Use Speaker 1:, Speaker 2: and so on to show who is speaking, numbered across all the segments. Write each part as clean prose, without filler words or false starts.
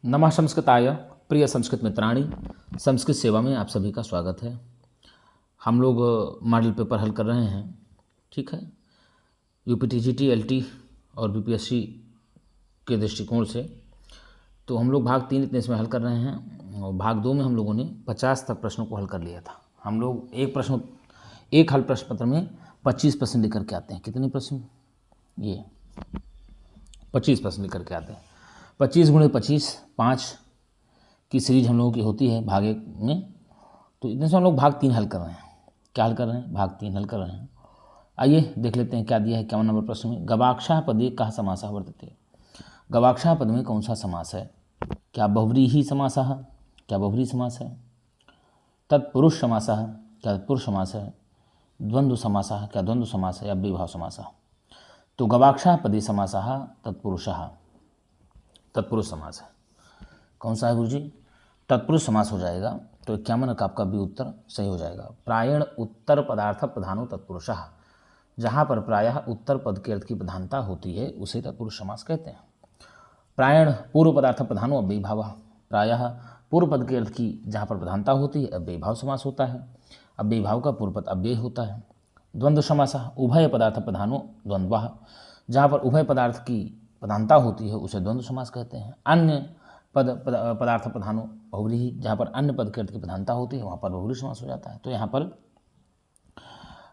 Speaker 1: नमः संस्कृताय प्रिय संस्कृत मित्राणि, संस्कृत सेवा में आप सभी का स्वागत है। हम लोग मॉडल पेपर हल कर रहे हैं, ठीक है। यूपीटीजीटी, एलटी और बीपीएससी के दृष्टिकोण से तो हम लोग भाग 3 इतने इसमें हल कर रहे हैं और भाग 2 में हम लोगों ने 50 तक प्रश्नों को हल कर लिया था। हम लोग एक हल प्रश्न पत्र में 25 प्रश्न लेकर के आते हैं। कितने प्रश्न? ये 25 प्रश्न लेकर के आते हैं। 25 × 25 5 की सीरीज हम लोगों की होती है भाग 1 में। तो इतने से हम लोग भाग 3 हल कर रहे हैं। क्या हल कर रहे हैं? भाग 3 हल कर रहे हैं। आइए देख लेते हैं क्या दिया है 51 नंबर प्रश्न में। गवाक्षः पदे कः समासः वर्तते। गवाक्षः पद में कौन सा समास है? क्या बहुव्रीहि समासः? क्या बहुव्रीहि समास है? तत्पुरुष समासः? क्या तत्पुरुष समास है? द्वंद्व समासः? क्या द्वंद्व समास है? या द्विभाव समासः? तो गवाक्षः पदे समासः तत्पुरुषः, तत्पुरुष समास है। कौन सा है गुरुजी? तत्पुरुष समास हो जाएगा। तो 51 का आपका भी उत्तर सही हो जाएगा। प्रायण उत्तर पदार्थ प्रधानो तत्पुरुषः, जहाँ पर प्रायः उत्तर पद के अर्थ की प्रधानता होती है उसे तत्पुरुष समास कहते हैं। प्रायण पूर्व पदार्थ प्रधानो अव्ययीभाव, प्रायः पूर्व पद के अर्थ की जहाँ पर प्रधानता होती है अव्ययीभाव समास होता है। अव्ययीभाव का पूर्व पद अव्यय होता है। द्वंद्व समासः उभय पदार्थ प्रधानो द्वंद्वः, जहाँ पर उभय पदार्थ की प्रधानता होती है उसे द्वंद्व समास कहते हैं। अन्य पदार्थ प्रधानो बहुव्रीहि, जहाँ पर अन्य पद के अर्थ की प्रधानता होती है वहाँ पर बहुव्रीहि समास हो जाता है। तो यहाँ पर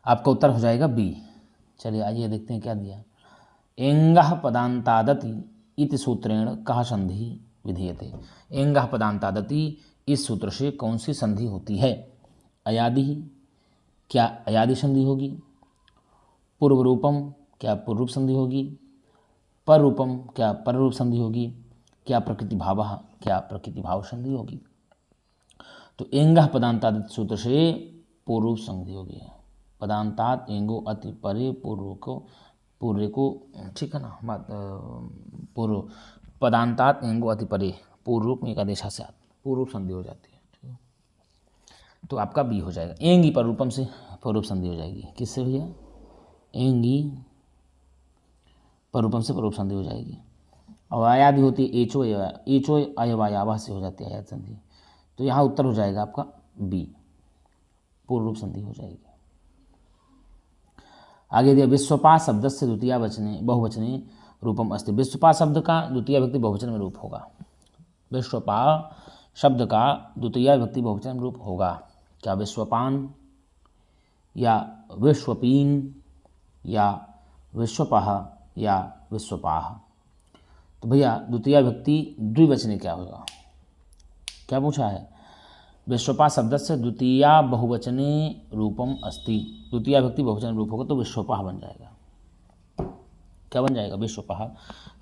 Speaker 1: आपका उत्तर हो जाएगा बी। चलिए आइए देखते हैं क्या दिया। एंगः पदांतादति इति सूत्रेण कः संधि विधीयते। एंगः पदांतादति, इस सूत्र से कौन सी संधि होती है? अयादि, क्या अयादि संधि होगी? पूर्व रूपम, क्या पूर्व रूप संधि होगी? पर रूपम, क्या पर रूप संधि होगी? क्या प्रकृति भाव, क्या प्रकृति भाव संधि होगी? तो एंगः पदांतादित सूत्र से पूर्व रूप संधि होगी। पदांतात एंगो अति परे पूर्व को ठीक है ना, पूर्व पदांतात एंगो अति परे पूर्व रूप में एक आदेशा से पूर्व रूप संधि हो जाती है। ठीक है, तो आपका बी हो जाएगा। एंगी पर रूपम से पूर्व रूप संधि हो जाएगी। किससे भैया? एंगी पर रूपम से पूर्व रूप संधि हो जाएगी। और अयादि होती है एचो अयवायावा से हो जाती है अयाद संधि। तो यहाँ उत्तर हो जाएगा आपका बी, पूर्व रूप संधि हो जाएगी। आगे दिया विश्वपा शब्द से द्वितीय वचने बहुवचने रूपम अस्ति। विश्वपा शब्द का द्वितीय व्यक्ति बहुवचन में रूप होगा। विश्वपा शब्द का द्वितीय व्यक्ति बहुवचन में रूप होगा। क्या विश्वपान या विश्वपीन या विश्वपाह या विश्वपाह? तो भैया द्वितीय व्यक्ति द्विवचने क्या होगा? क्या पूछा है? विश्वपा शब्द से द्वितीय बहुवचने रूपम अस्ति। द्वितीय व्यक्ति बहुवचन रूप होगा तो विश्वपाह बन जाएगा। क्या बन जाएगा? विश्वपाह।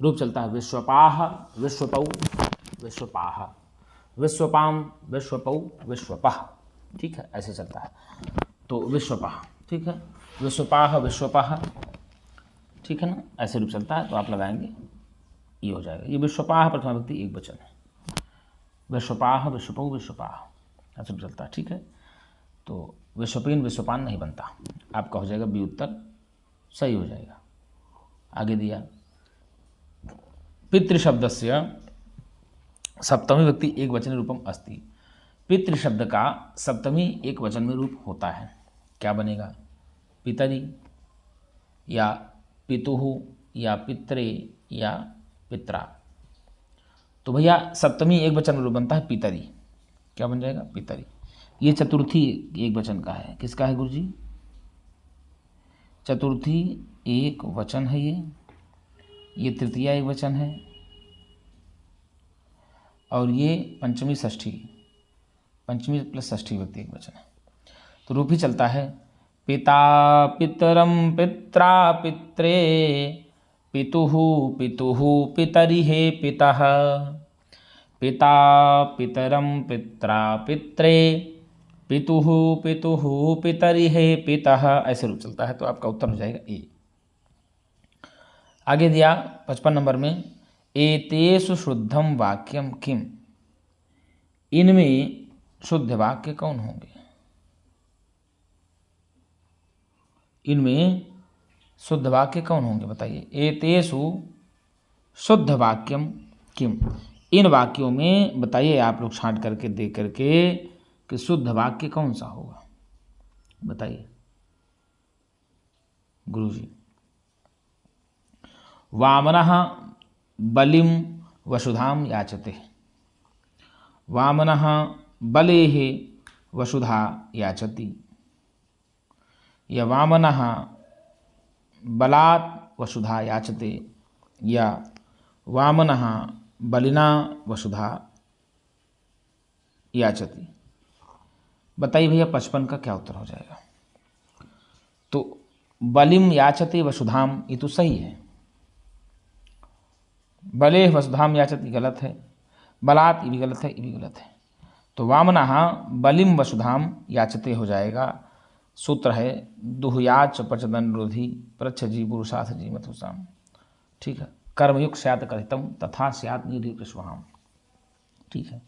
Speaker 1: रूप चलता है विश्वपाह, विश्वपौ, विश्वपाह, विश्वपाम, विश्वपौ, विश्वपाह। ठीक है, ऐसे चलता है। तो विश्वपाह, ठीक है, विश्वपाह, विश्वपाह, ठीक है ना, ऐसे रूप चलता है। तो आप लगाएंगे ये हो जाएगा। ये विश्वपाह प्रथमा व्यक्ति एक वचन है। विश्वपाह, विश्वपौ, विश्वपाह ऐसे चलता है। ठीक है, तो विश्वपीन विश्वपान नहीं बनता। आपका हो जाएगा बी, उत्तर सही हो जाएगा। आगे दिया पितृशब्दस्य सप्तमी व्यक्ति एक वचन रूपम अस्ति। पितृ शब्द का सप्तमी एक वचन में रूप होता है। क्या बनेगा? पितरी या पितुः या पित्रे या पित्रा। तो भैया सप्तमी एक वचन में रूप बनता है पितरी। क्या बन जाएगा? पितरी। ये चतुर्थी एक वचन का है। किसका है गुरुजी? चतुर्थी एक वचन है। ये तृतीय एक वचन है और ये पंचमी षष्ठी, पंचमी प्लस षष्ठी व्यक्ति एक वचन है। तो रूप ही चलता है पिता पितरम पित्रा पित्रे पितुः पितुः पितरिहे पितः, पिता पितरम पित्रा पित्रे पितुः पितुः पितरिहे पितः, ऐसे रूप चलता है। तो आपका उत्तर हो जाएगा ए। आगे दिया 55 नंबर में एतेषु शुद्धम वाक्यम किम। इनमें शुद्ध वाक्य कौन होंगे? इनमें शुद्ध वाक्य कौन होंगे बताइए। एतेषु शुद्ध वाक्यम किम, इन वाक्यों में बताइए आप लोग छांट करके देख करके कि शुद्ध वाक्य कौन सा होगा, बताइए गुरुजी। वामनः बलिम वसुधाम याचते, वामनः बलेः वसुधा याचति, या वामनः बलात् वसुधा याचते, या वामनः बलिना वसुधा याचति। बताइए भैया 55 का क्या उत्तर हो जाएगा। तो बलिम याचते वसुधाम ये तो सही है, बले वसुधाम याचति गलत है, बलात् ये भी गलत है, ये भी गलत है। तो वामनः बलिम वसुधाम याचते हो जाएगा। सूत्र है दुहयाच प्रचदन रोधी प्रच्छजी पुरुषाथ जी मथुसाम। ठीक है, कर्मयुक्त स्यात् कथितम तथा स्यात् निधि कृष्वाम। ठीक है,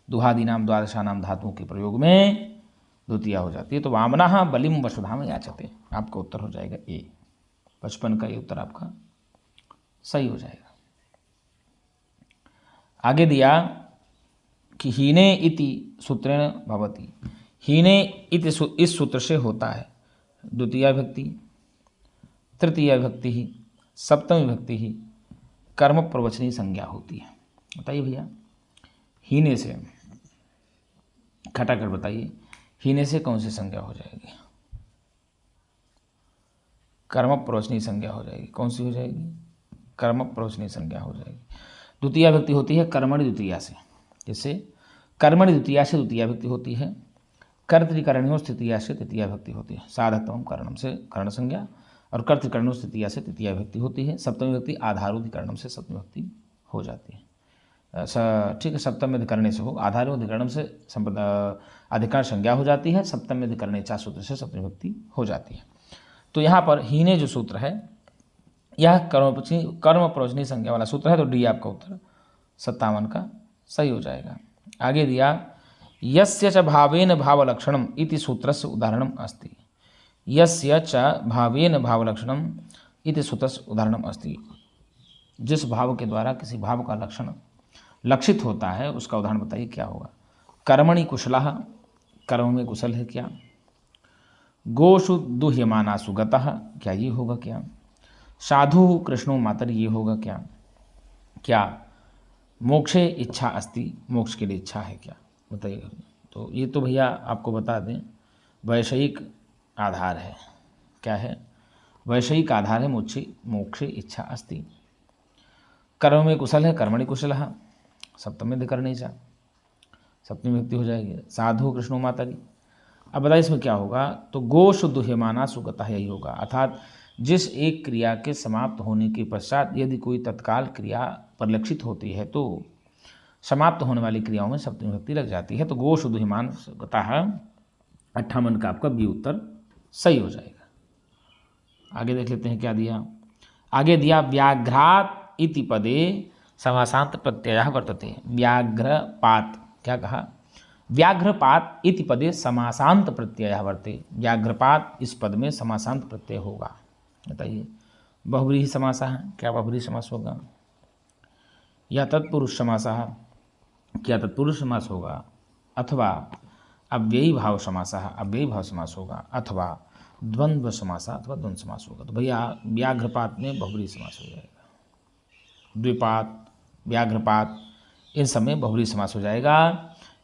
Speaker 1: दुहादि नाम द्वादशा नाम धातुओं के प्रयोग में द्वितीय हो जाती है। तो वामनः बलिम वसुधाम याचते, आपका उत्तर हो जाएगा ए। 55 का ये उत्तर आपका सही हो जाएगा। आगे दिया कि हीने इति सूत्रेण भवति, हीने इति इस सूत्र से होता है द्वितीय विभक्ति, तृतीय विभक्ति ही, सप्तमी विभक्ति ही कर्म प्रवचनी संज्ञा होती है। बताइए भैया हीने से खटाकर बताइए, हीने से कौन सी संज्ञा हो जाएगी? कर्म प्रवचनी संज्ञा हो जाएगी। कौन सी हो जाएगी? कर्म प्रवचनी संज्ञा हो जाएगी। द्वितीय विभक्ति होती है कर्मणि द्वितीया से, जैसे कर्मणि द्वितीया से द्वितीय विभक्ति होती है, कर्तृकरणियों तृतीया से तृतीय विभक्ति होती है, साधकतम करणम से कर्ण संज्ञा, और कर्तृकरणियों तृतीया से तृतीय विभक्ति होती है। सप्तमी विभक्ति आधारोधिकरणम से सप्तमी विभक्ति हो जाती है। ठीक है, सप्तम अधिकरणे से हो, आधारोधिकरणम से अधिकरण संज्ञा हो जाती है, सप्तम अधिकरणे चा सूत्र से सप्तमी विभक्ति हो जाती है। तो यहाँ पर हीने जो सूत्र है यह कर्म प्रवचनी संज्ञा वाला सूत्र है। तो डी आपका उत्तर 57 का सही हो जाएगा। आगे दिया यस्य च भावेन भावलक्षणम इति सूत्रस्य उदाहरणम अस्ति, यस्य च भावेन भावलक्षणम इति सूत्रस्य उदाहरणम अस्ति। जिस भाव के द्वारा किसी भाव का लक्षण लक्षित होता है उसका उदाहरण बताइए क्या होगा। कर्मणि कुशलः, कर्म में कुशल है क्या? गोषु दुह्यमानासु गतः, क्या ये होगा क्या? साधु कृष्णो मातर, ये होगा क्या? क्या मोक्षे इच्छा अस्ति, मोक्ष के लिए इच्छा है क्या? बताइएगा। तो ये तो भैया आपको बता दें वैषयिक आधार है। क्या है? वैषयिक आधार है। मोक्षे इच्छा अस्ति। कर्म में कुशल है, कर्मणि कुशलः, सप्तमी अधिकरणे चा, सप्तमी विभक्ति हो जाएगी। साधु कृष्णो मातरि। अब बताइए इसमें क्या होगा। तो गोषु दुह्यमाना सुगता, यही होगा। अर्थात जिस एक क्रिया के समाप्त होने के पश्चात यदि कोई तत्काल क्रिया परिलक्षित होती है तो समाप्त होने वाली क्रियाओं में सप्तमी विभक्ति लग जाती है। तो गोषु दुह्यमान सुगता है, 58 का आपका बी उत्तर सही हो जाएगा। आगे देख लेते हैं क्या दिया। आगे दिया व्याघ्रात इति पदे समासांत प्रत्यय वर्तते। व्याघ्रपात, क्या कहा? व्याघ्रपात इति पदे समासांत प्रत्यय वर्ते। व्याघ्रपात इस पद में समासांत प्रत्यय होगा। बताइए बहुव्रीहि समास है, क्या बहुव्रीहि समास होगा? या तत्पुरुष समास है, क्या तत्पुरुष समास होगा? अथवा अव्ययी भाव समास है, अव्ययी भाव समास होगा। अथवा द्वंद्व समास अथवा द्वंद्व समास होगा। तो भैया व्याघ्रपात में बहुव्रीहि समास हो जाएगा। द्विपात, व्याघ्रपात, इन सब में बहुव्रीहि समास हो जाएगा।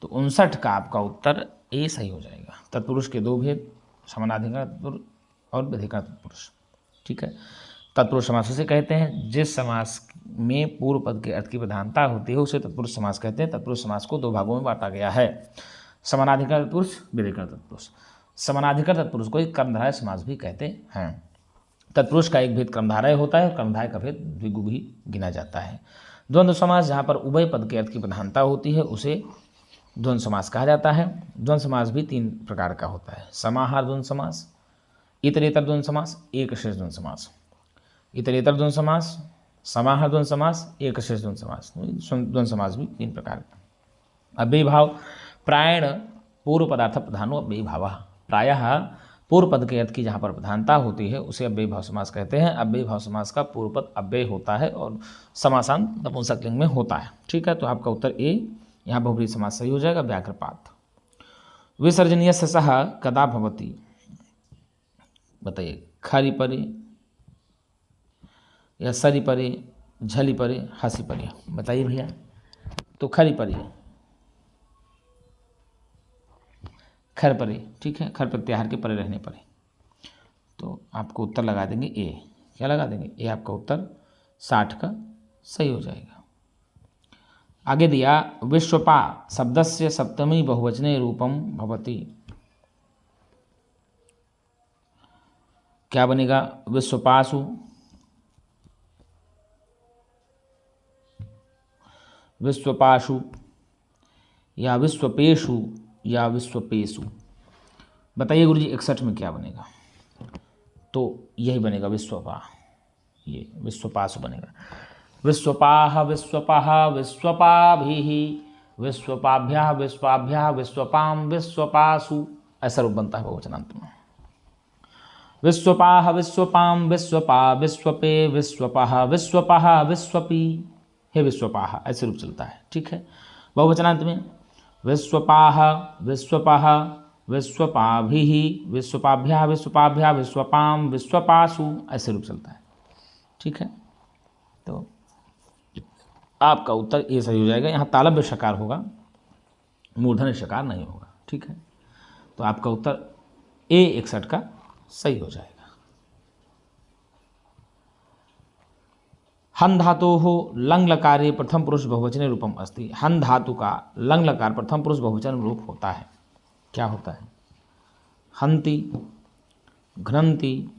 Speaker 1: तो 59 का आपका उत्तर ए सही हो जाएगा। तत्पुरुष के दो भेद, समानाधिकरण तत्पुरुष और व्यधिकरण तत्पुरुष। ठीक है, तत्पुरुष समास उसे कहते हैं जिस समास में पूर्व पद के अर्थ की प्रधानता होती है उसे तत्पुरुष समास कहते हैं। तत्पुरुष समास को दो भागों में बांटा गया है, समानाधिकरण तत्पुरुष, व्यधिकरण तत्पुरुष। समानाधिकरण तत्पुरुष को एक कर्मधारय समास भी कहते हैं। तत्पुरुष का एक भेद कर्मधारय होता है और कर्मधारय का भेद द्विगु भी गिना जाता है। द्वंद्व समास जहाँ पर उभय पद के अर्थ की प्रधानता होती है उसे द्वंद्व समास कहा जाता है। द्वंद्व समास भी 3 प्रकार का होता है, समाहार द्वंद्व समास, इतरेतर द्वंद्व समास, एक शेष द्वंद्व समास। इतरेतर द्वंद्व समास, समाहार द्वंद्व समास, एक शेष द्वंद्व समास। द्वंद्व समास भी 3 प्रकार का। अव्ययी भाव प्रायण पूर्व पदार्थ प्रधानो अव्ययी भाव। प्रायः पूर्व पद के अर्थ की जहाँ पर प्रधानता होती है उसे अव्ययी भाव समास कहते हैं। अव्ययी भाव समास का पूर्व पद अव्यय होता है और समासान नपुंसकलिंग में होता है। ठीक है, तो आपका उत्तर ए, यहाँ बहुब्रीहि समास सही हो जाएगा। व्याघ्रपात। विसर्जनीयस्य सः कदा भवति, बताइए। खरी परे या सरी परे, झली परे, हंसी परे, बताइए भैया। तो खरी परे, खर परे, ठीक है, खर प्रत्याहार के परे रहने परे। तो आपको उत्तर लगा देंगे ए। क्या लगा देंगे? ए आपका उत्तर 60 का सही हो जाएगा। आगे दिया विश्वपा शब्दस्य सप्तमी बहुवचने रूपम भवति। क्या बनेगा? विश्वपासु, विश्वपाशु या विश्वपेशु या विश्वपेशु, बताइए गुरुजी 61 में क्या बनेगा? तो यही बनेगा विश्वपा, ये विश्वपाशु बनेगा। विश्वपाह विश्वपाह विश्वपाभिः विश्वपाभ्यः विश्वाभ्यः विश्वपाम विश्वपासु, ऐसा रूप बनता है बहुवचनांत में। विश्वपाह विश्वपाम विश्वपा विश्वपे विश्वपाह विश्वपाह विश्वपी, हे विश्वपाह, ऐसे रूप चलता है। ठीक है, बहुवचनांत में विश्वपाह विश्वपाह विश्वपाभिः विश्वपाभ्यः विश्वपाभ्यः विश्वपाम विश्वपासु, ऐसे रूप चलता है। ठीक है, तो आपका उत्तर ये सही हो जाएगा। यहाँ तालव्य शकार होगा, मूर्धन्य शकार नहीं होगा। ठीक है, तो आपका उत्तर ए 61 का सही हो जाएगा। हन धातोः लंग लकारे प्रथम पुरुष बहुवचने रूपम अस्ति। हन धातु का लंग लकार प्रथम पुरुष बहुवचन रूप होता है। क्या होता है? हंति, घ्नन्ति,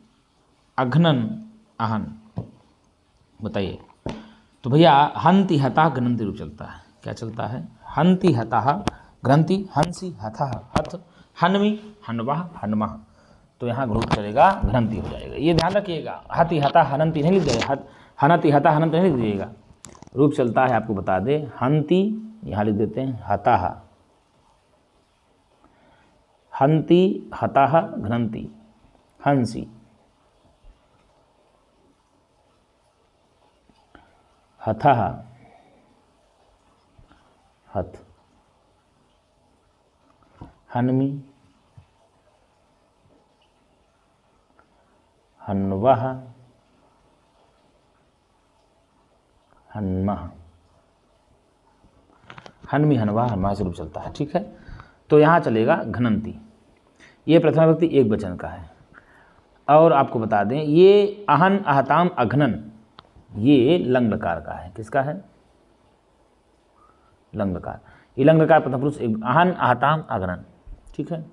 Speaker 1: अघ्नन, अहन, बताइए। तो भैया हंति हता घ्नन्ति रूप चलता है। क्या चलता है? हंति हता घ्नन्ति, हंसी हथा हथ, हन्मि हन्वः हन्मः, तो यहाँ ग्रुप चलेगा घ्नन्ति हो जाएगा। ये ध्यान रखिएगा, हति हता हनन्ति नहीं लिख दीजिएगा, हनति हता हनंत नहीं लिख दीजिएगा। रूप चलता है, आपको बता दें, हंति यहाँ लिख देते हैं, हताः, हंति हताः घ्नन्ति, हंसी, हथः हथ, हन्मि हन्वः हन्मः, हन्मि हन्वा हन्मा से रूप चलता है। ठीक है, तो यहाँ चलेगा घ्नन्ति। ये प्रथमा विभक्ति एक वचन का है। और आपको बता दें, ये अहन अहताम अघ्नन, ये लंग लकार का है। किसका है? लंग लकार। ये लंग लकार प्रथम पुरुष अहन अहताम अघ्नन। ठीक है,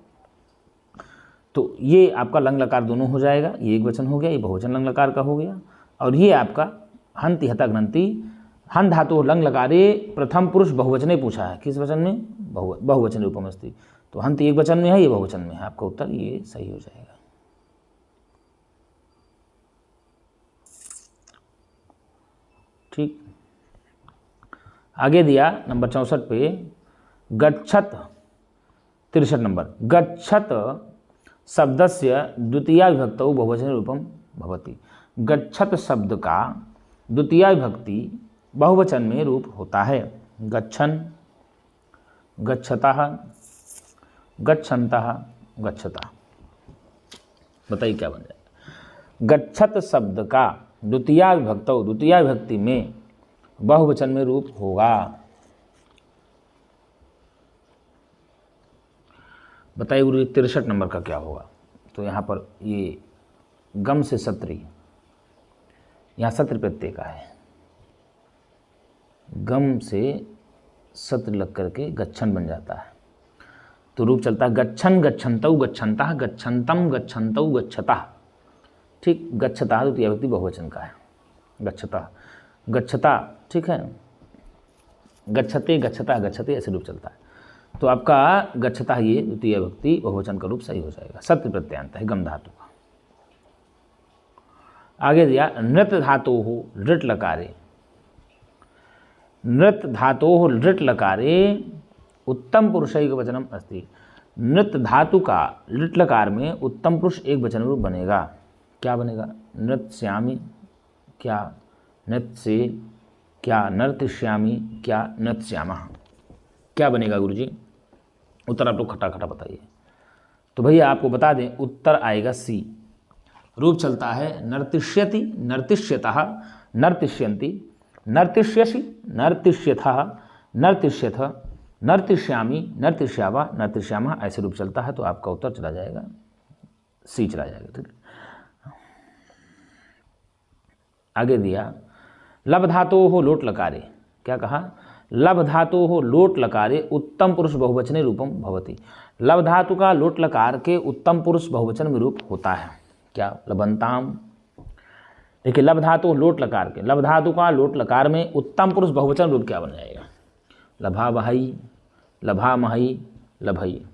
Speaker 1: तो ये आपका लंग लकार दोनों हो जाएगा। ये एक वचन हो गया, ये बहुवचन लंग लकार का हो गया। और ये आपका हंति हता घ्नन्ति, हन धातु लंग लकारे प्रथम पुरुष बहुवचने पूछा है। किस वचन में? बहुवचन रूपम अस्ति। तो हंति एक वचन में है, ये बहुवचन में है। आपका उत्तर ये सही हो जाएगा। ठीक, आगे दिया नंबर 64 पे गच्छत, 63 नंबर, गच्छत शब्दस्य द्वितीया विभक्तौ बहुवचन रूपम भवति। गच्छत शब्द का द्वितीया विभक्ति बहुवचन में रूप होता है। गच्छन, गच्छतः, गच्छन्तः, गच्छता, बताइए क्या बन जाएगा? गच्छत शब्द का द्वितीया विभक्तौ, द्वितीया विभक्ति में बहुवचन में रूप होगा। बताइए गुरु 63 नंबर का क्या होगा? तो यहाँ पर ये गम से सत्री, यहाँ सत्र प्रत्यय का है, गम से सत्र लग करके गच्छन बन जाता है। तो रूप चलता है गच्छन गच्छन्तौ गच्छन्तः गच्छन्तम गच्छन्तौ गच्छता। ठीक, गच्छता द्वितीय विभक्ति बहुवचन का है। गच्छता, गच्छता, ठीक है, गच्छते गच्छता गच्छते, ऐसे रूप चलता है। तो आपका गच्छता ये द्वितीय विभक्ति बहुवचन का रूप सही हो जाएगा। सत्य प्रत्ययांत है गम धातु का। आगे दिया नृत धातोः लृट लकारे, नृत धातोः लृट लकारे उत्तम पुरुषैक वचनम अस्ति। नृत्य धातु का लिट लकार में उत्तम पुरुष एक वचन रूप बनेगा। क्या बनेगा? नृत्यामि, क्या नृत्य, क्या नर्तयिष्यामि, क्या नृत्यामः। क्या बनेगा गुरुजी? उत्तर आप लोग खटाखटा बताइए। तो भैया आपको बता दें, उत्तर आएगा सी। रूप चलता है नर्तिष्यति, नर्तिष्यतः, नर्तिष्यन्ति, नर्तिष्यसि, नर्तिष्यथः, नर्तिष्यथ, नर्तिष्यामि, नर्तिष्यावा, नर्तिष्यामः, ऐसे रूप चलता है। तो आपका उत्तर चला जाएगा सी, चला जाएगा। ठीक है, आगे दिया लब धातोः लोट लकारे। क्या कहा? लब धातोः लोट लकारे उत्तम पुरुष बहुवचने रूपम भवति। लब धातु का लोट लकार के उत्तम पुरुष बहुवचन में रूप होता है। क्या? लबंताम। देखिए, लब धातु लोट लकार के, लब धातु का लोट लकार में उत्तम पुरुष बहुवचन रूप क्या बन जाएगा? लभा बहई, लभा महई, लभई।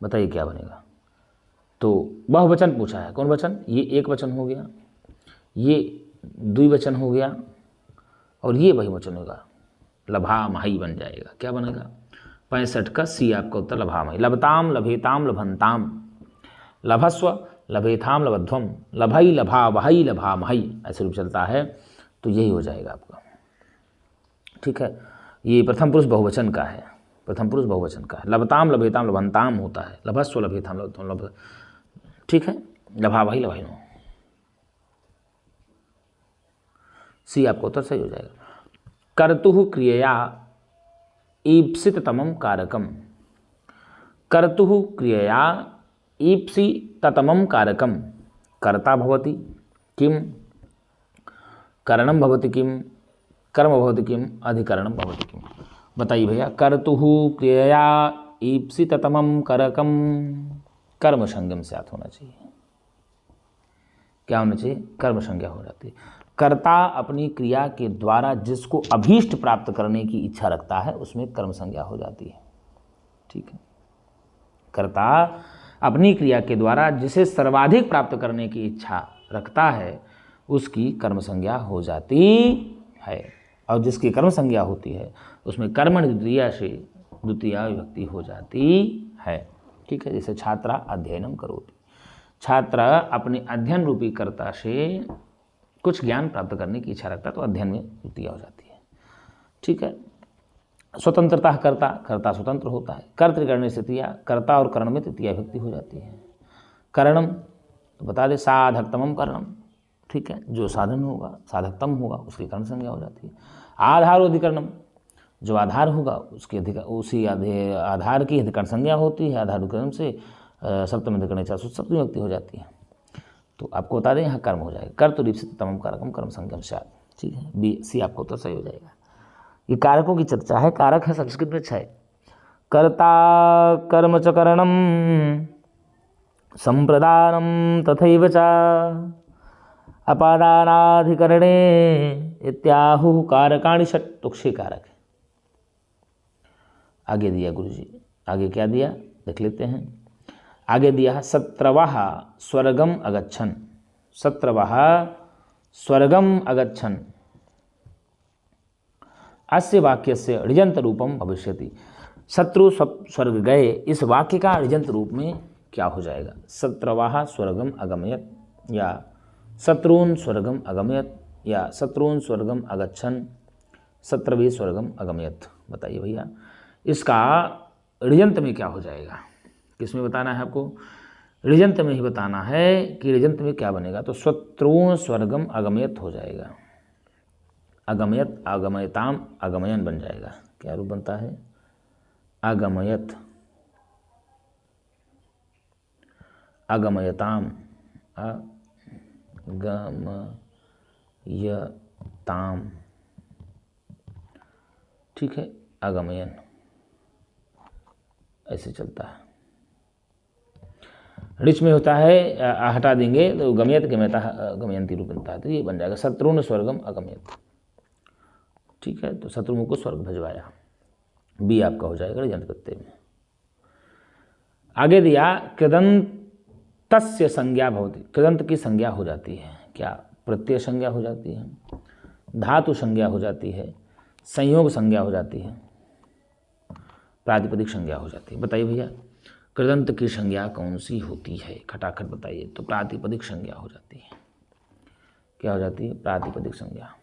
Speaker 1: बताइए क्या बनेगा? तो बहुवचन पूछा है, कौन वचन? ये एक वचन हो गया, ये द्विवचन हो गया, और ये बहुवचन होगा, लभामही बन जाएगा। क्या बनेगा? 65 का सी आपका उत्तर लभामही। लभताम, लभेताम, लभंताम, लभस्व, लभेथाम, लभध्वम, लभई, लभा वहई, लभामही, ऐसे रूप चलता है। तो यही हो जाएगा आपका। ठीक है, ये प्रथम पुरुष बहुवचन का है, प्रथम पुरुष बहुवचन का है। लभताम, लभेताम, लभंताम होता है, लभस्व, लभेथाम, लभध्वम, लभ। ठीक है, लभा वही, लभाई, सी आपका उत्तर सही हो जाएगा। कर्तुः क्रियया ईप्सिततमं कारकम। कर्तुः क्रियया ईप्सिततमं कारकम। कर्ता भवति किम, करणम भवति किम, कर्म भवति किम, अधिकरणम भवति किम। बताइए भैया, कर्तुः क्रियया ईप्सिततमं कारकम, कर्म संज्ञम से साथ होना चाहिए। क्या होना चाहिए? कर्म संज्ञा हो जाती है। कर्ता अपनी क्रिया के द्वारा जिसको अभीष्ट प्राप्त करने की इच्छा रखता है उसमें कर्म संज्ञा हो जाती है। ठीक है, कर्ता अपनी क्रिया के द्वारा जिसे सर्वाधिक प्राप्त करने की इच्छा रखता है उसकी कर्म संज्ञा हो जाती है, और जिसकी कर्म संज्ञा होती है उसमें कर्मण द्वितीया से द्वितीया विभक्ति हो जाती है। ठीक है, जैसे छात्रा अध्ययनम करोति, छात्र अपने अध्ययन रूपी कर्ता से कुछ ज्ञान प्राप्त करने की इच्छा रखता है तो अध्ययन में द्वितीया हो जाती है। ठीक है, स्वतंत्रता कर्ता, कर्ता स्वतंत्र होता है। कर्तृकरण से तृतीया, कर्ता और करण में तृतीया विभक्ति हो जाती है। करणम तो बता दे साधकतमम करणम। ठीक है, जो साधन होगा, साधकतम होगा, उसकी कर्ण संज्ञा हो जाती है। आधारोधिकरणम, जो आधार होगा उसकी उसी आधार की अधिकरण संज्ञा होती है। आधारोधिकरण से सप्तम अधिकरण सप्तमी विभक्ति हो जाती है। तो आपको बता दें यहाँ कर्म हो जाएगा। कर्तु रीप्सित तमम कारकम कर्म संज्ञम स्यात्। ठीक है, बी सी आपका उत्तर सही हो जाएगा। ये कारकों की चर्चा है। कारक है संस्कृत में 6। कर्ता कर्म च करणम संप्रदानम तथैव च अपादानाधिकरणे इत्याहुः कारकाणि षट्। तो 6 कारक है। आगे दिया गुरुजी, आगे क्या दिया देख लेते हैं। आगे दिया है 17वाः स्वर्गम अगच्छन्। 17वाः स्वर्गम अगच्छन् अस्य वाक्यस्य ऋजंत रूपम भविष्यति। शत्रु स्वर्ग गए, इस वाक्य का ऋजंत रूप में क्या हो जाएगा? 17वाः स्वर्गम अगमयत्, या शत्रून् स्वर्गम अगमयत्, या शत्रून् स्वर्गम अगच्छन्, 17वें स्वर्गम अगमयत्। बताइए भैया, इसका ऋजंत में क्या हो जाएगा? किस में बताना है आपको? ऋजंत में ही बताना है कि ऋजंत में क्या बनेगा। तो शत्रून् स्वर्गम अगमयत् हो जाएगा। अगमयत, अगमयताम, अगमयन बन जाएगा। क्या रूप बनता है? अगमयत, अगमयताम, अगमयताम। ठीक है, अगमयन ऐसे चलता है। ऋच में होता है, हटा देंगे तो गमयत गमयता गमयंती रूप बनता है। तो ये बन जाएगा शत्रुन स्वर्गम अगमयत। ठीक है, तो शत्रु को स्वर्ग भिजवाया। बी आपका हो जाएगा ऋजंत प्रत्यय में। आगे दिया कृदंतस्य संज्ञा भवति। कृदंत की संज्ञा हो जाती है। क्या? प्रत्यय संज्ञा हो जाती है, धातु संज्ञा हो जाती है, संयोग संज्ञा हो जाती है, प्रातिपदिक संज्ञा हो जाती है। बताइए भैया कृदंत की संज्ञा कौन सी होती है, खटाखट बताइए। तो प्रातिपदिक संज्ञा हो जाती है। क्या हो जाती है? प्रातिपदिक संज्ञा।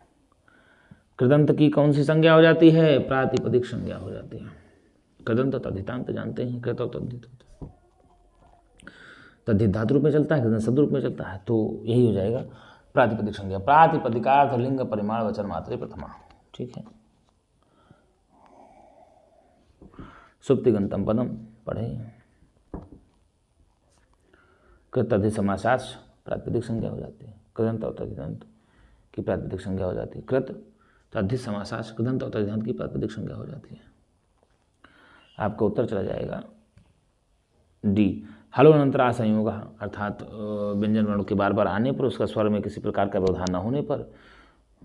Speaker 1: कृदंत की कौन सी संज्ञा हो जाती है? प्रातिपदिक संज्ञा हो जाती है। कृदंत तद्धितांत जानते हैं, कृत और तद्धित। तद्धित धातु रूप में चलता है, कृदंत शब्द रूप में चलता है, तो यही हो जाएगा प्रातिपदिक संज्ञा। प्रातिपदिकार्थ लिंग परिमाण वचन मात्रे प्रथमा। ठीक है, सुप्तिगंतम पदम पढ़े। कृतधित समासास प्रातिपदिक संज्ञा हो जाती है। कृदंत और तद्धितांत की प्रातिपदिक संज्ञा हो जाती है। कृत तद्धित समासास कृदंत और तद्धितांत की प्रातिपदिक संज्ञा हो जाती है। आपका उत्तर चला जाएगा डी। हलोनंतर संयोग, अर्थात व्यंजन वर्ण के बार बार आने पर उसका स्वर में किसी प्रकार का व्यवधान न होने पर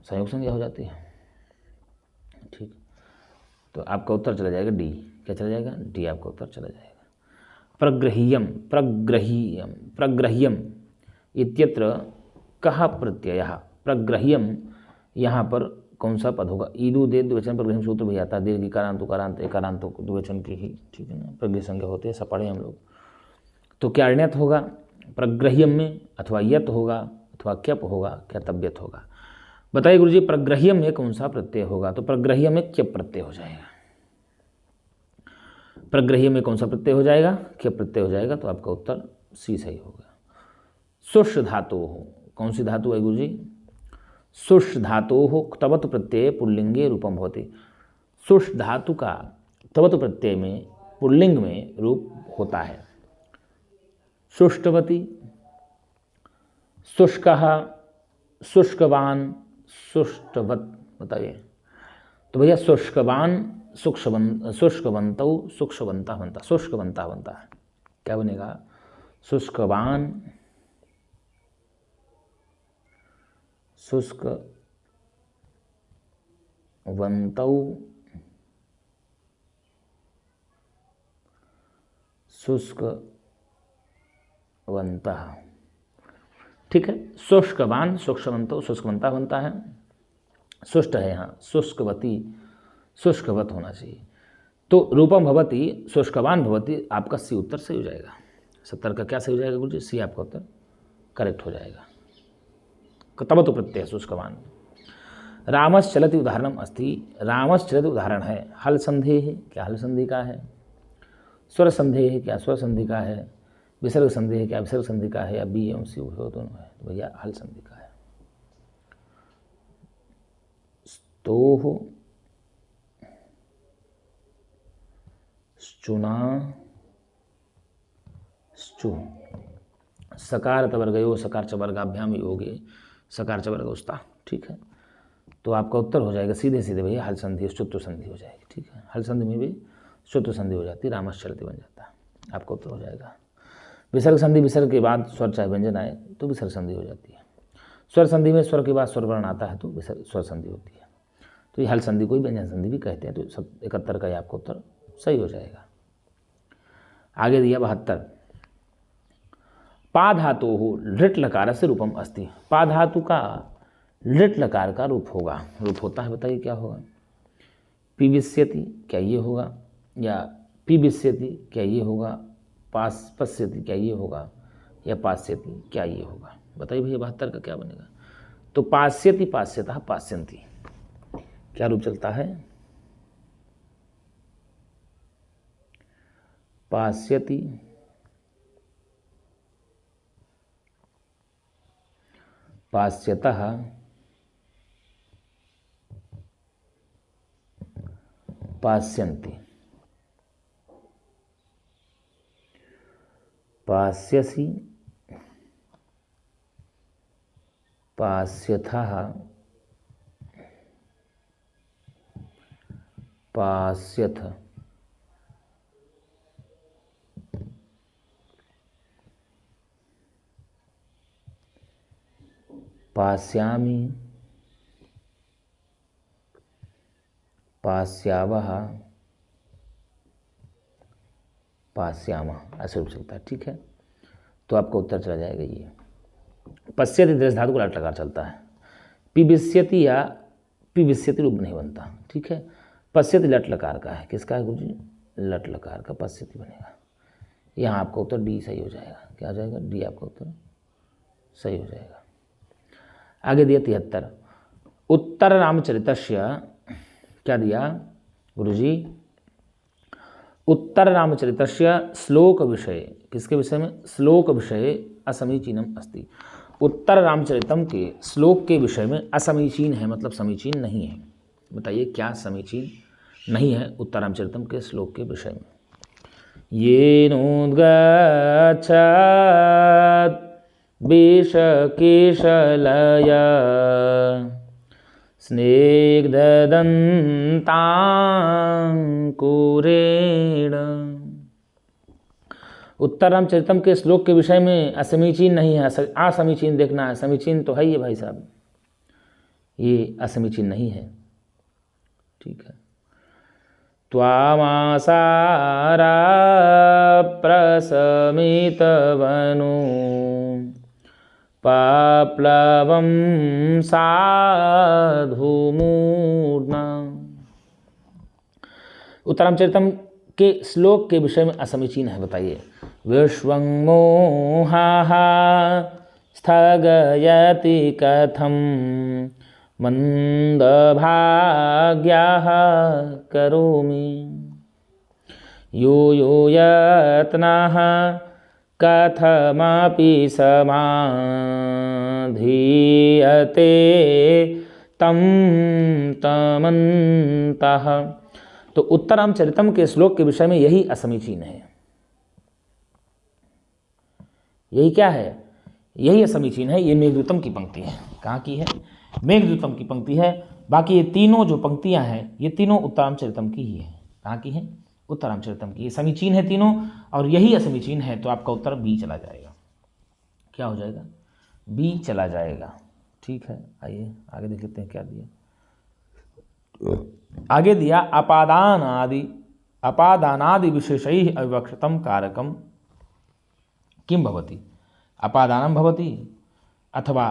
Speaker 1: संयोग संज्ञा हो जाती है। ठीक, तो आपका उत्तर चला जाएगा डी। क्या चला जाएगा? डी आपका उत्तर चला जाएगा। प्रग्रहीयम प्रग्रहीयम प्रग्रह्यम इत्यत्र कहा प्रत्ययः। प्रग्रह्यम यहाँ पर कौन सा पद होगा? ईदु दे द्विवचन प्रग्रह्यम सूत्र भी आता है, दीर्घ इकारांत उकारांत एकारांत द्विवचन की ही, ठीक है ना, प्रग्रह संज्ञा होती है, सब पढ़े हम लोग। तो क्या अण्यत होगा प्रग्रह्यम में, अथवा यत होगा, अथवा क्यप होगा, क्या तब्यत होगा? बताइए गुरुजी प्रग्रह्यम में कौन सा प्रत्यय होगा? तो प्रग्रह्यम में क्यप प्रत्यय हो जाएगा। प्रग्रह्य में कौन सा प्रत्यय हो जाएगा? क्यप प्रत्यय हो जाएगा। तो आपका उत्तर सी सही होगा। सुष धातु हो, कौन सी धातु है गुरुजी? सुष धातु हो तवत प्रत्यय पुल्लिंगे रूपम होते। सुष धातु का तवत प्रत्यय में पुल्लिंग में रूप होता है। शुष्टवती, शुष्कः, शुष्कवान, शुष्टवत। बताइए तो भैया शुष्कवान शुष्कवंतौ शुष्कवंता बनता, शुष्कवंता बनता है। क्या बनेगा? शुष्कवान शुष्कवंतौ शुष्कवंतः। ठीक है, शुष्कवान शुष्कवंतौ शुष्कवंता बनता है। शुष्ट है यहाँ, शुष्कवती शुष्कवत होना चाहिए। तो रूपम भवती शुष्कवान भवती, आपका सी उत्तर सही हो जाएगा। 70 का क्या सही हो जाएगा गुरुजी? सी आपका उत्तर करेक्ट हो जाएगा। तब तो प्रत्यय शुष्कवान। रामश्चलति उदाहरणम अस्ति। रामश्चलति उदाहरण है। हल संधि है, क्या हल संधि का है? स्वर संधि है, क्या स्वर संधि का है? विसर्ग संधि है, क्या विसर्ग संधि का है? या बी एवं सी दोनों है? तो भैया हल संधि का है। स्तोह चुना स्तु। सकार तवर्गयो सकार चवर्गाभ्याम योगे सकार चवर्गोस्ता। ठीक है, तो आपका उत्तर हो जाएगा सीधे सीधे भैया हल संधि, स्तुत्व संधि हो जाएगी। ठीक है, हल संधि में भी स्तुत्व संधि हो जाती है, रामश्चलति बन जाता है। आपका उत्तर हो जाएगा। विसर्ग संधि, विसर्ग के बाद स्वर चाहे व्यंजन आए तो विसर्ग संधि हो जाती है। स्वर संधि में स्वर के बाद स्वर वर्ण आता है तो विसर्ग स्वर संधि होती है। तो ये हल संधि को ही व्यंजन संधि भी कहते हैं। तो सब 71 का ही आपका उत्तर सही हो जाएगा। आगे दिया 72। पा धातु हो लृट लकार से रूपम अस्ति। पा धातु का लृट लकार का रूप होगा, रूप होता है, बताइए क्या होगा? पिविष्यति, क्या ये होगा? या पिविष्यति, क्या ये होगा? पास पश्यति, क्या ये होगा? या पास्यति, क्या ये होगा? बताइए भैया 72 का क्या बनेगा? तो पास्यति पास्यतः पास्यन्ति, क्या रूप चलता है? पास्यति पास्यतः पास्यन्ति, पास्यसि पास्यथः पास्यथ, पास्यामि पास्यावः पास्यामः, ऐसे रूप चलता है। ठीक है, तो आपका उत्तर चला जाएगा ये। पश्यति दृश्य धातु को लट लकार चलता है। पिबिष्यति या पिविष्यति रूप नहीं बनता। ठीक है, पश्यति लट लकार का है, किसका है गुरु जी? लट लकार का पश्यति बनेगा। यहाँ आपका उत्तर डी सही हो जाएगा। क्या हो जाएगा? डी आपका उत्तर सही हो जाएगा। आगे दिया 73, उत्तर रामचरितस्य, क्या दिया गुरुजी? उत्तर रामचरितस्य श्लोक विषय, किसके विषय में? श्लोक विषय असमीचीनम अस्ति। उत्तर रामचरितम के श्लोक के विषय में असमीचीन है, मतलब समीचीन नहीं है। बताइए क्या समीचीन नहीं है उत्तर रामचरितम के श्लोक के विषय में? ये नोद्गच्छत् विषकेशलय स्निग्धदन्तांकुरेण। उत्तर रामचरितम के श्लोक के विषय में असमीचीन नहीं है, असमीचीन देखना है। समीचीन तो है ये भाई साहब, ये असमीचीन नहीं है। ठीक है, त्वामासारा प्रशमितवनु पाप्लवं साधुमूर्ना। उत्तर रामचरितम के श्लोक के विषय में असमीचीन है। बताइए, विश्वं मोहाः स्थगयति कथं मंदभाग्याः करोमि, यो यो यत्नः कथमपि समाधीयते तं तमन्तः। तो उत्तर रामचरितम के श्लोक के विषय में यही असमीचीन है। यही क्या है? यही असमीचीन है। ये मेघदूतम की पंक्ति है। कहाँ की है? मेघदूतम की पंक्ति है। बाकी ये तीनों जो पंक्तियां हैं, ये तीनों उत्तर रामचरितम की ही है। कहाँ की है? उत्तर रामचरितम की। ये समीचीन है तीनों, और यही असमीचीन है। तो आपका उत्तर बी चला जाएगा। क्या हो जाएगा? बी चला जाएगा। ठीक है, आइए आगे देख लेते हैं क्या दिया। आगे दिया अपादानादि विशेषैः अविवक्षितं कारकं किं भवति? अपादानं भवति, अथवा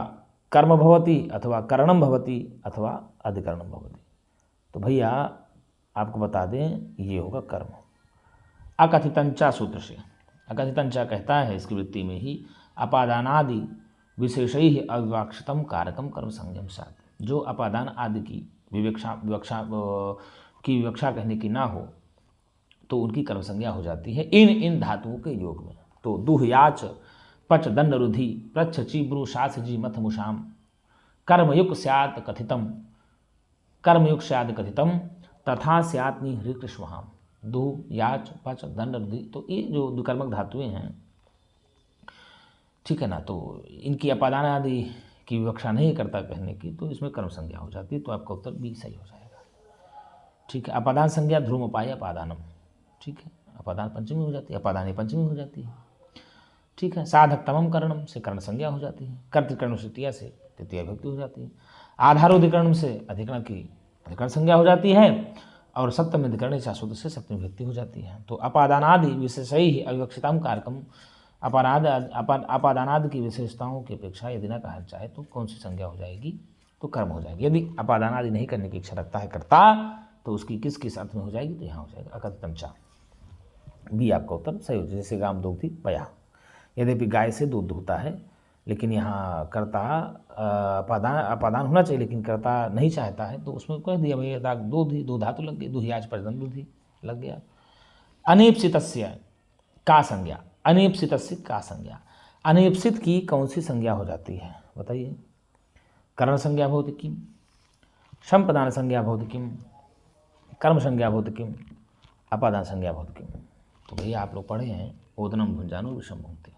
Speaker 1: कर्म भवति, अथवा करणम भवति, अथवा अधिकरणम भवति। तो भैया आपको बता दें, ये होगा कर्म। अकथितंचा सूत्र से, अकथितंचा कहता है इसकी वृत्ति में ही, अपादानादि विशेषैः अविवक्षितं कारकम कर्म संज्ञम स्यात्। जो अपादान आदि की विवक्षा कहने की ना हो तो उनकी कर्म संज्ञा हो जाती है इन धातुओं के योग में। तो दुहयाच पच दंड रुधि प्रच्छ चिब्रु शास जी मथ मुषाम कर्मयुक्त स्यात् कथितम, कर्मयुक्त स्यात् कथितम तथा स्यात् निहृकृष्वहाम। दुह याच पच दंड रुधि, तो ये जो दुकर्मक धातुएं हैं, ठीक है ना, तो इनकी अपादान आदि की विवक्षा नहीं करता कहने की, तो इसमें कर्म संज्ञा हो जाती है। तो आपका उत्तर बी सही हो जाएगा। ठीक है, अपादान संज्ञा ध्रुव उपाय अपादानम। ठीक है, अपादान पंचमी हो जाती है, अपादानी पंचमी हो जाती है। ठीक है, साधकतमम करणम से कर्ण संज्ञा हो जाती है, कर्तृकर्ण से तृतीया से तृतीया विभक्ति हो जाती है, आधारोधिकरण से अधिकरण की अधिकरण संज्ञा हो जाती है, और सप्तम अधिकरण शाश्वत से सप्तमी विभक्ति हो जाती है। तो अपादानादि विशेषैः अविवक्षितम कारकम, अपादानादि की विशेषताओं की अपेक्षा यदि न कहा जाए तो कौन सी संज्ञा हो जाएगी? तो कर्म हो जाएगी। यदि अपादानादि नहीं करने की इच्छा रखता है कर्ता, तो उसकी किस किस अर्थ में हो जाएगी? तो यहाँ हो जाएगा अकथितंचा। बी आपका उत्तर सही हो जाएगा। जैसे गाम दोग्धी पया, यद्यपि गाय से दूध होता है, लेकिन यहाँ कर्ता अपादान होना चाहिए, लेकिन कर्ता नहीं चाहता है, तो उसमें कह दिया भैया दाग दूधी, दो धातु लग गई, दुहियाज परदन दूधी लग गया। अनेप्सितस्य का संज्ञा, अनेप्सितस्य का संज्ञा, अनेप्सित की कौन सी संज्ञा हो जाती है? बताइए। करण संज्ञा भवति किम, संप्रदान संज्ञा भवति किम, कर्म संज्ञा भवति किम, अपादान संज्ञा भवति किम। तो भैया आप लोग पढ़े हैं ओदनम भुंजानो विषम भुंगते,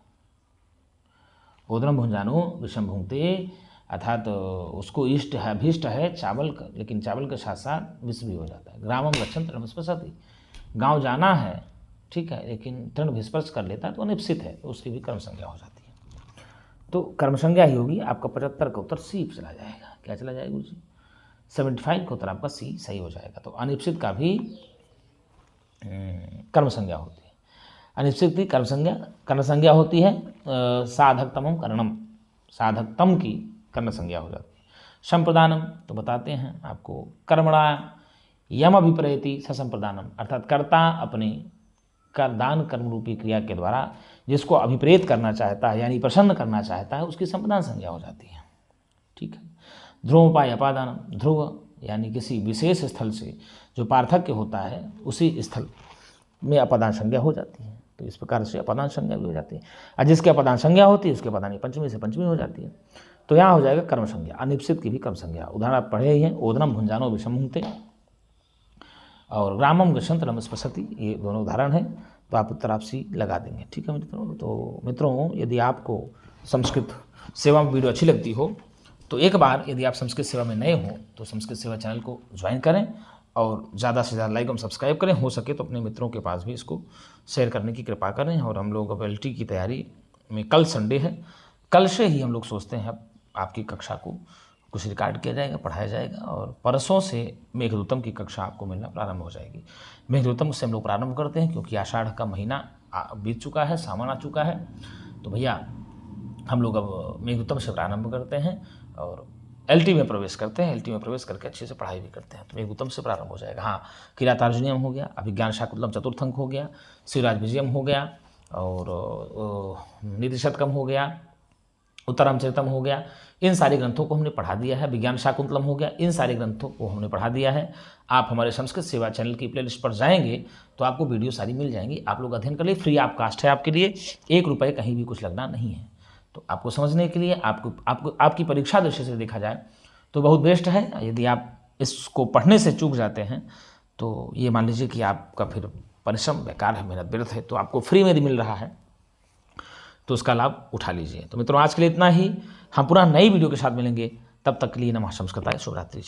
Speaker 1: ओदनम भुंजानो विषम भुंगते, अर्थात उसको इष्ट है, अभीष्ट है चावल का, लेकिन चावल के साथ साथ विष भी हो जाता है। ग्रामम गच्छन् तृणं स्पृशति, गाँव जाना है, ठीक है, लेकिन तृण भी स्पर्श कर लेता है तो अनिप्सित है, तो उसकी भी कर्म संज्ञा हो जाती है। तो कर्म संज्ञा ही होगी। आपका 75 का उत्तर सी चला जाएगा। क्या चला जाएगा गुरु जी? 75 का उत्तर आपका सी सही हो जाएगा। तो अनिप्सित का भी कर्म संज्ञा होती है। अनिश्चित की कर्म संज्ञा होती है। साधकतमम करणम, साधकतम की कर्ण संज्ञा हो जाती है। संप्रदानम तो बताते हैं आपको कर्मणा यम अभिप्रयति ससंप्रदानम, अर्थात कर्ता अपने दान कर्म रूपी क्रिया के द्वारा जिसको अभिप्रेत करना चाहता है यानी प्रसन्न करना चाहता है उसकी संप्रदान संज्ञा हो जाती है। ठीक है। ध्रुवोपाय अपादानम, ध्रुव यानी किसी विशेष स्थल से जो पार्थक्य होता है उसी स्थल में अपादान संज्ञा हो जाती है। तो इस प्रकार से अपादान संज्ञा भी हो जाती है, और जिसके अपादान संज्ञा होती है उसके अपादानी पंचमी से पंचमी हो जाती है। तो यहाँ हो जाएगा कर्म संज्ञा, अनिप्सित की भी कर्म संज्ञा। उदाहरण आप पढ़े ही हैं, ओदनम भुंजानो विषमुंगते और ग्रामम गृशंतरम स्पशति, ये दोनों उदाहरण हैं। तो आप उत्तर आपसी लगा देंगे। ठीक है मित्रों। तो मित्रों, यदि आपको संस्कृत सेवा में वीडियो अच्छी लगती हो तो एक बार यदि आप संस्कृत सेवा में नए हो तो संस्कृत सेवा चैनल को ज्वाइन करें और ज़्यादा से ज़्यादा लाइक और सब्सक्राइब करें। हो सके तो अपने मित्रों के पास भी इसको शेयर करने की कृपा करें। और हम लोग अब LT की तैयारी में, कल संडे है, कल से ही हम लोग सोचते हैं अब आपकी कक्षा को कुछ रिकॉर्ड किया जाएगा, पढ़ाया जाएगा, और परसों से मेघदूतम की कक्षा आपको मिलना प्रारंभ हो जाएगी। मेघदूतम से हम लोग प्रारंभ करते हैं क्योंकि आषाढ़ का महीना बीत चुका है, सावन आ चुका है। तो भैया हम लोग अब मेघदूतम से प्रारंभ करते हैं और LT में प्रवेश करते हैं। LT में प्रवेश करके अच्छे से पढ़ाई भी करते हैं। तो मेघदूतम से प्रारंभ हो जाएगा। हाँ, किरातार्जुनीयम हो गया, अभिज्ञान शाकुंतलम चतुर्थ अंक हो गया, शिवराज विजयम हो गया, और नीति शतकम हो गया, उत्तरामचरितम हो गया। इन सारे ग्रंथों को हमने पढ़ा दिया है। विज्ञान शाकुंतलम हो गया। इन सारे ग्रंथों को हमने पढ़ा दिया है। आप हमारे संस्कृत सेवा चैनल की प्लेलिस्ट पर जाएंगे तो आपको वीडियो सारी मिल जाएंगी। आप लोग अध्ययन कर लिए, फ्री ऑफ कास्ट है आपके लिए, 1 रुपये कहीं भी कुछ लगना नहीं है। तो आपको समझने के लिए, आपकी परीक्षा दृष्टि से देखा जाए तो बहुत बेस्ट है। यदि आप इसको पढ़ने से चूक जाते हैं तो ये मान लीजिए कि आपका फिर परिश्रम बेकार है, मेहनत व्यर्थ है। तो आपको फ्री में मिल रहा है तो उसका लाभ उठा लीजिए। तो मित्रों, आज के लिए इतना ही। हम पुनः नई वीडियो के साथ मिलेंगे। तब तक के लिए नमः संस्कृताय, शुभ रात्रि।